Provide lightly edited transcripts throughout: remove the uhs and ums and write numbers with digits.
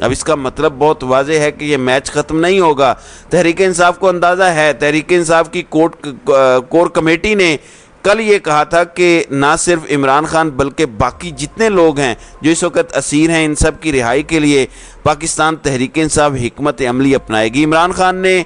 اب اس کا مطلب بہت واضح ہے کہ یہ میچ ختم نہیں ہوگا۔ تحریک انصاف کو اندازہ ہے، تحریک انصاف کی کور کمیٹی نے کل یہ کہا تھا کہ نہ صرف عمران خان بلکہ باقی جتنے لوگ ہیں جو اس وقت اسیر ہیں، ان سب کی رہائی کے لیے پاکستان تحریک انصاف حکمت عملی اپنائے گی۔ عمران خان نے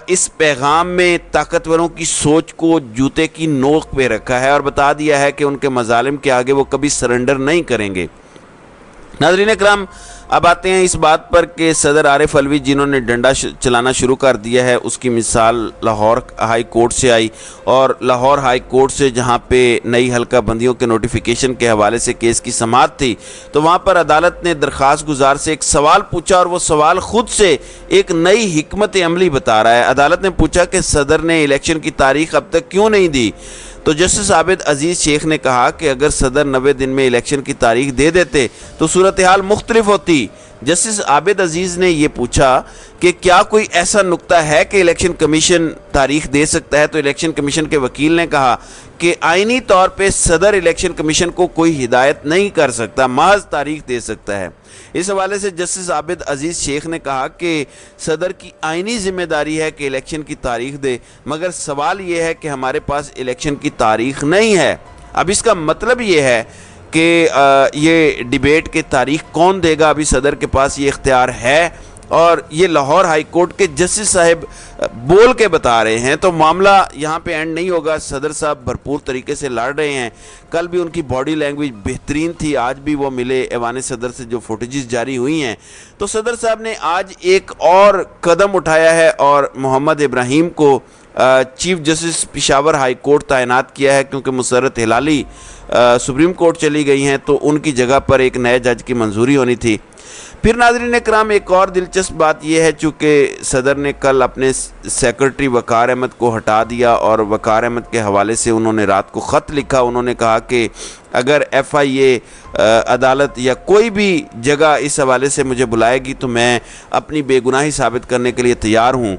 اس پیغام میں طاقتوروں کی سوچ کو جوتے کی نوک پہ رکھا ہے اور بتا دیا ہے کہ ان کے مظالم کے آگے وہ کبھی سرنڈر نہیں کریں گے۔ ناظرین اکرام، اب آتے ہیں اس بات پر کہ صدر عارف علوی جنہوں نے ڈنڈا چلانا شروع کر دیا ہے، اس کی مثال لاہور ہائی کورٹ سے آئی، اور لاہور ہائی کورٹ سے جہاں پہ نئی حلقہ بندیوں کے نوٹیفیکیشن کے حوالے سے کیس کی سماعت تھی، تو وہاں پر عدالت نے درخواست گزار سے ایک سوال پوچھا، اور وہ سوال خود سے ایک نئی حکمت عملی بتا رہا ہے۔ عدالت نے پوچھا کہ صدر نے الیکشن کی تاریخ اب تک کیوں نہیں دی، تو جسٹس عابد عزیز شیخ نے کہا کہ اگر صدر 90 دن میں الیکشن کی تاریخ دے دیتے تو صورتحال مختلف ہوتی۔ جسٹس عابد عزیز نے یہ پوچھا کہ کیا کوئی ایسا نقطہ ہے کہ الیکشن کمیشن تاریخ دے سکتا ہے، تو الیکشن کمیشن کے وکیل نے کہا کہ آئینی طور پہ صدر الیکشن کمیشن کو کوئی ہدایت نہیں کر سکتا، محض تاریخ دے سکتا ہے۔ اس حوالے سے جسٹس عابد عزیز شیخ نے کہا کہ صدر کی آئینی ذمہ داری ہے کہ الیکشن کی تاریخ دے، مگر سوال یہ ہے کہ ہمارے پاس الیکشن کی تاریخ نہیں ہے۔ اب اس کا مطلب یہ ہے کہ یہ ڈیبیٹ کی تاریخ کون دے گا، ابھی صدر کے پاس یہ اختیار ہے، اور یہ لاہور ہائی کورٹ کے جسٹس صاحب بول کے بتا رہے ہیں، تو معاملہ یہاں پہ اینڈ نہیں ہوگا۔ صدر صاحب بھرپور طریقے سے لڑ رہے ہیں، کل بھی ان کی باڈی لینگویج بہترین تھی، آج بھی وہ ملے ایوان صدر سے جو فوٹیجز جاری ہوئی ہیں، تو صدر صاحب نے آج ایک اور قدم اٹھایا ہے اور محمد ابراہیم کو chief justice Peshawar high court تعینات کیا ہے، کیونکہ مسرت ہلالی سپریم کورٹ چلی گئی ہیں تو ان کی جگہ پر ایک نئے جج کی منظوری ہونی تھی۔ پھر ناظرین اکرام، ایک اور دلچسپ بات یہ ہے، چونکہ صدر نے کل اپنے سیکرٹری وقار احمد کو ہٹا دیا، اور وقار احمد کے حوالے سے انہوں نے رات کو خط لکھا، انہوں نے کہا کہ اگر ایف آئی اے عدالت یا کوئی بھی جگہ اس حوالے سے مجھے بلائے گی تو میں اپنی بے گناہی ثابت کرنے کے لیے تیار ہوں۔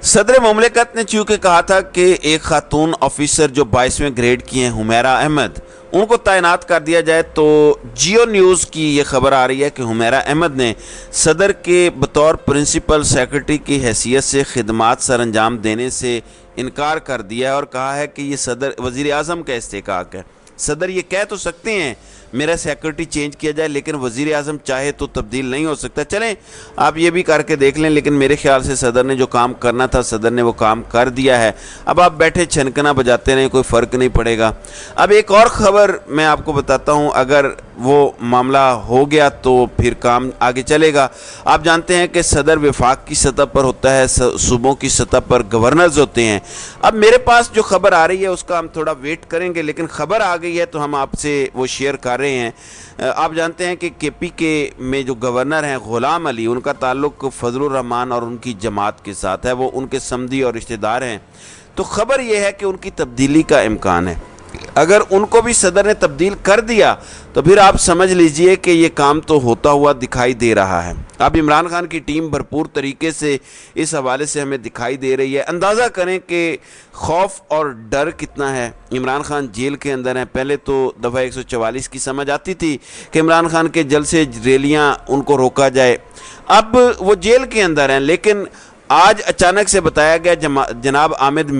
صدر مملکت نے چونکہ کہا تھا کہ ایک خاتون آفیسر جو 22ویں گریڈ کی ہیں حمیرہ احمد، ان کو تعینات کر دیا جائے، تو جیو نیوز کی یہ خبر آ رہی ہے کہ حمیرہ احمد نے صدر کے بطور پرنسپل سیکرٹری کی حیثیت سے خدمات سر انجام دینے سے انکار کر دیا ہے، اور کہا ہے کہ یہ صدر وزیر اعظم کا استحقاق ہے۔ صدر یہ کہہ تو سکتے ہیں میرا سیکرٹری چینج کیا جائے، لیکن وزیر اعظم چاہے تو تبدیل نہیں ہو سکتا۔ چلیں آپ یہ بھی کر کے دیکھ لیں، لیکن میرے خیال سے صدر نے جو کام کرنا تھا صدر نے وہ کام کر دیا ہے۔ اب آپ بیٹھے چھنکنا بجاتے رہیں، کوئی فرق نہیں پڑے گا۔ اب ایک اور خبر میں آپ کو بتاتا ہوں، اگر وہ معاملہ ہو گیا تو پھر کام آگے چلے گا۔ آپ جانتے ہیں کہ صدر وفاق کی سطح پر ہوتا ہے، صوبوں کی سطح پر گورنرز ہوتے ہیں۔ اب میرے پاس جو خبر آ رہی ہے اس کا ہم تھوڑا ویٹ کریں گے، لیکن خبر آ گئی ہے تو ہم آپ سے وہ شیئر کر رہے ہیں۔ آپ جانتے ہیں کہ کے پی کے میں جو گورنر ہیں غلام علی، ان کا تعلق فضل الرحمان اور ان کی جماعت کے ساتھ ہے، وہ ان کے سمدھی اور رشتہ دار ہیں، تو خبر یہ ہے کہ ان کی تبدیلی کا امکان ہے۔ اگر ان کو بھی صدر نے تبدیل کر دیا تو پھر آپ سمجھ لیجئے کہ یہ کام تو ہوتا ہوا دکھائی دے رہا ہے۔ اب عمران خان کی ٹیم بھرپور طریقے سے اس حوالے سے ہمیں دکھائی دے رہی ہے۔ اندازہ کریں کہ خوف اور ڈر کتنا ہے۔ عمران خان جیل کے اندر ہیں، پہلے تو دفعہ 144 کی سمجھ آتی تھی کہ عمران خان کے جل سے ریلیاں ان کو روکا جائے، اب وہ جیل کے اندر ہیں، لیکن آج اچانک سے بتایا گیا جناب عامر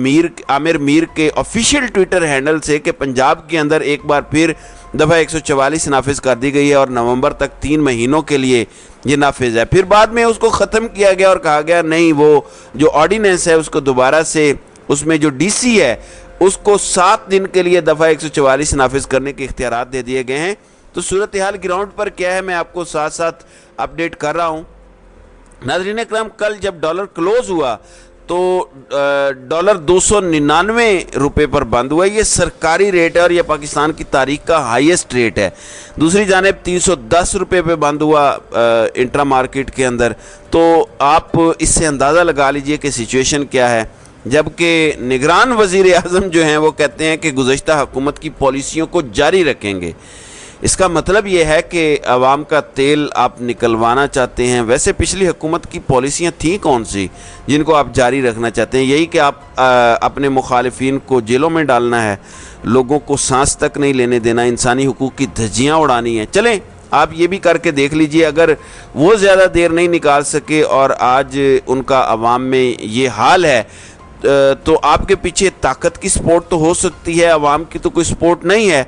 میر کے آفیشیل ٹویٹر ہینڈل سے کہ پنجاب کے اندر ایک بار پھر دفعہ 144 نافذ کر دی گئی ہے، اور نومبر تک 3 مہینوں کے لیے یہ نافذ ہے۔ پھر بعد میں اس کو ختم کیا گیا اور کہا گیا نہیں، وہ جو آرڈیننس ہے اس کو دوبارہ سے، اس میں جو ڈی سی ہے اس کو 7 دن کے لیے دفعہ 144 نافذ کرنے کے اختیارات دے دیے گئے ہیں۔ تو صورتحال گراؤنڈ پر کیا ہے میں آپ کو ساتھ ساتھ اپڈیٹ کر رہا ہوں۔ ناظرین اکرام، کل جب ڈالر کلوز ہوا تو ڈالر 299 روپے پر بند ہوا، یہ سرکاری ریٹ ہے اور یہ پاکستان کی تاریخ کا ہائیسٹ ریٹ ہے۔ دوسری جانب 310 روپے پہ بند ہوا انٹرا مارکیٹ کے اندر، تو آپ اس سے اندازہ لگا لیجئے کہ سچویشن کیا ہے، جبکہ نگران وزیر اعظم جو ہیں وہ کہتے ہیں کہ گزشتہ حکومت کی پالیسیوں کو جاری رکھیں گے۔ اس کا مطلب یہ ہے کہ عوام کا تیل آپ نکلوانا چاہتے ہیں۔ ویسے پچھلی حکومت کی پالیسیاں تھیں کون سی جن کو آپ جاری رکھنا چاہتے ہیں؟ یہی کہ آپ اپنے مخالفین کو جیلوں میں ڈالنا ہے، لوگوں کو سانس تک نہیں لینے دینا، انسانی حقوق کی دھجیاں اڑانی ہیں۔ چلیں آپ یہ بھی کر کے دیکھ لیجئے، اگر وہ زیادہ دیر نہیں نکال سکے اور آج ان کا عوام میں یہ حال ہے تو آپ کے پیچھے طاقت کی سپورٹ تو ہو سکتی ہے، عوام کی تو کوئی سپورٹ نہیں ہے۔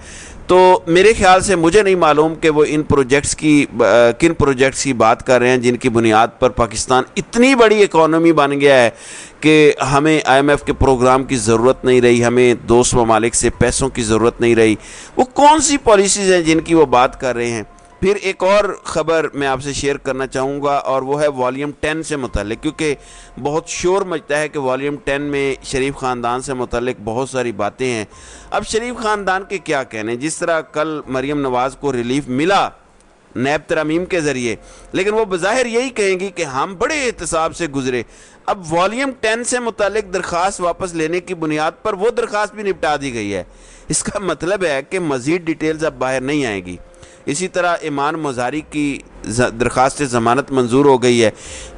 تو میرے خیال سے مجھے نہیں معلوم کہ وہ کن پروجیکٹس کی بات کر رہے ہیں جن کی بنیاد پر پاکستان اتنی بڑی اکانومی بن گیا ہے کہ ہمیں آئی ایم ایف کے پروگرام کی ضرورت نہیں رہی، ہمیں دوست ممالک سے پیسوں کی ضرورت نہیں رہی۔ وہ کون سی پالیسیز ہیں جن کی وہ بات کر رہے ہیں؟ پھر ایک اور خبر میں آپ سے شیئر کرنا چاہوں گا اور وہ ہے والیوم 10 سے متعلق، کیونکہ بہت شور مچتا ہے کہ والیوم 10 میں شریف خاندان سے متعلق بہت ساری باتیں ہیں۔ اب شریف خاندان کے کیا کہنے، جس طرح کل مریم نواز کو ریلیف ملا نیب ترامیم کے ذریعے، لیکن وہ بظاہر یہی کہیں گی کہ ہم بڑے احتساب سے گزرے۔ اب والیوم 10 سے متعلق درخواست واپس لینے کی بنیاد پر وہ درخواست بھی نپٹا دی گئی ہے، اس کا مطلب ہے کہ مزید ڈیٹیلز اب باہر نہیں آئیں گی۔ اسی طرح ایمان مظہری کی درخواست ضمانت منظور ہو گئی ہے،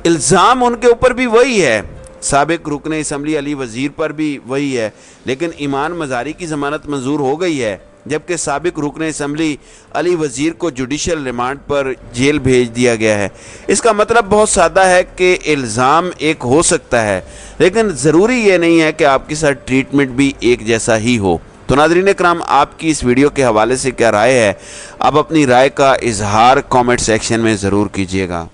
الزام ان کے اوپر بھی وہی ہے، سابق رکن اسمبلی علی وزیر پر بھی وہی ہے، لیکن ایمان مظہری کی ضمانت منظور ہو گئی ہے، جبکہ سابق رکن اسمبلی علی وزیر کو جوڈیشل ریمانڈ پر جیل بھیج دیا گیا ہے۔ اس کا مطلب بہت سادہ ہے کہ الزام ایک ہو سکتا ہے، لیکن ضروری یہ نہیں ہے کہ آپ کے ساتھ ٹریٹمنٹ بھی ایک جیسا ہی ہو۔ تو ناظرین اکرام، آپ کی اس ویڈیو کے حوالے سے کیا رائے ہے؟ آپ اپنی رائے کا اظہار کامنٹ سیکشن میں ضرور کیجیے گا۔